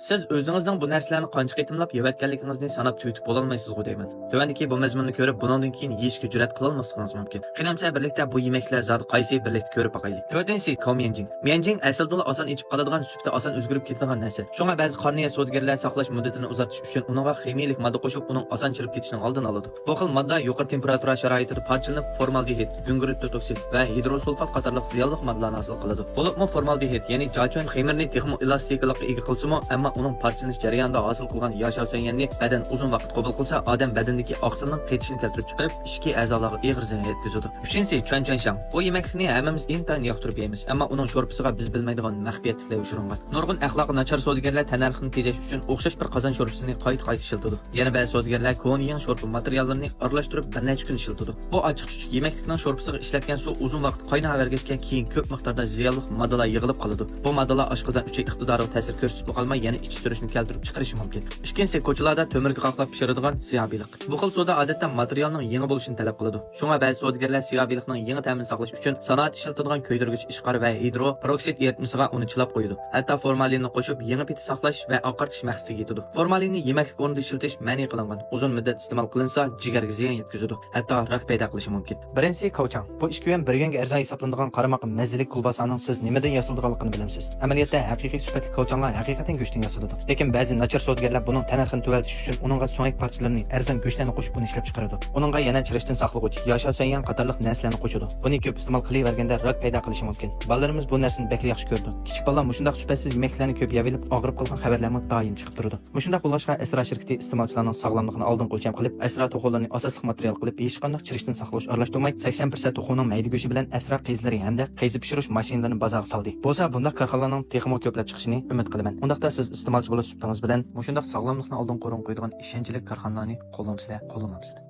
Siz o'zingizning bu narsalarni qancha qitimlab yevatganligingizni sanab tugitib bo'lolmaysiz-ku deyman. Tövandagi bu mazmunni ko'rib, bundan keyin yeyishga jur'at qila olmasligingiz mumkin. Qanamsa birlikda bu yemeklar zot qaysi birlikda ko'rib boqaylik. 4-si komianjing. Mianjing aslida oson ichib qoladigan, supda oson o'zgarib ketadigan narsa. Shunga ba'zi qarniya savdogarlar saqlash muddatini uzartish uchun uningga ximiyalik modda qo'shib, uning oson chirib ketishining oldini oladi. Bu xil modda yuqori temperatura sharoitida parchalanib, formaldehid, gungurt toksid va hidrosulfat qatorliq ziyonli moddalarni hosil qiladi. Bo'libmi formaldehid, ya'ni jachon xamirni texmo elastiklikka ega qilsa-mo, ammo uning parchalanish jarayonida hosil qilgan yashav so'nganni badan uzun vaqt qabul qilsa, odam badanidagi oqsilning qaytishini keltirib chiqarib, ichki a'zolarga og'ir ziyon yetkazadi. 3-si chuanchuanshang. Bu yemeklikni hammamiz intayin yoqtirib yeymiz, ammo uning sho'rpisiga biz bilmaydigan maxfiyatliklar ushlangan. Nurg'un axloqi nachar savdogarlar tannarxini tejash uchun o'xshash bir qozon sho'rpisini qayta ishlatadi. Yana ba'zi savdogarlar ko'niyan sho'rpa materiallarini aralashtirib bir necha kun ishlatadi. Bu ochiq-chuchuq yemeklikning sho'rpisiga ishlatgan suv uzun vaqt qaynavergachga keyin ko'p miqdorda ziyonli moddalar yig'ilib qoladi. Bu moddalar oshqozon uchun iqtidoriy ta'sir ko'rsatib qolmay, yana ichki surishni keltirib chiqarishi mumkin. 2-si ko'chalarda to'mirga qaqlab pishiradigan siyobiylik. Bu xil soda odatda materialning yangi bo'lishini talab qiladi. Shunga ba'zi savdogarlar siyobiylikning yangi ta'minini saqlash uchun sanoat ishlatadigan ko'ydirgich ishqor va hidroperoksid eritmasiga uni chilab qo'yadi. Hatto formalinni qo'shib yangi piti saqlash va oqartish maqsadiga yetadi. Formalinni yemaklik o'rnida ishlatish ma'ni qilingan. Uzun muddat iste'mol qilinsa, jigarga ziyon yetkazadi. Hatto rak paydo qilishi mumkin. 1-si kauchang. Bu 2 yuan 1 yuanga arzon hisoblanadigan qaramoq mazali kulbasaning siz nimadan yasalganligini bilasiz. Amaliyotda haqiqiy sifatli kauchanglar haqiqatan go'shtdan yasaladi. Lekin ba'zi nachar savdogarlar buning tanarxini tuvaltish uchun uningga so'ngak parchalarini arzon go'shtlarni qo'shib uni ishlab chiqaradi. Uningga yana chirishdan saqlag'uch, yashav so'ngan qatorliq narsalarni qo'shadi. Buni ko'p iste'mol qilaverganda rak paydo qilishi mumkin. Bolalarimiz bu narsani bekli yaxshi ko'rdi. Kichik bolalar mushundaq sifatsiz yemeklarni ko'p yevilib, og'rib qolgan xabarlarni doim chiqib turadi. Mushundaq bo'lishqa Asra shirkati iste'molchilarning sog'lomligini oldin o'lcham qilib, Asra to'xovlarini asosli material qilib, hech qanday chirishdan saqlash aralashtirmay, 80% to'xovning mayda go'shi bilan Asra qizlari hamda qayzi pishirish mashinalarini bozorga soldi. Bo'lsa, bunday korxonalarning texmo ko'plab chiqishini umid qilaman. Undaqda siz iste'molchi bo'lib, subtangiz bilan mushundaq sog'lomlikni oldin qo'ygan ishonchli korxonalarni qo'llamsizlar.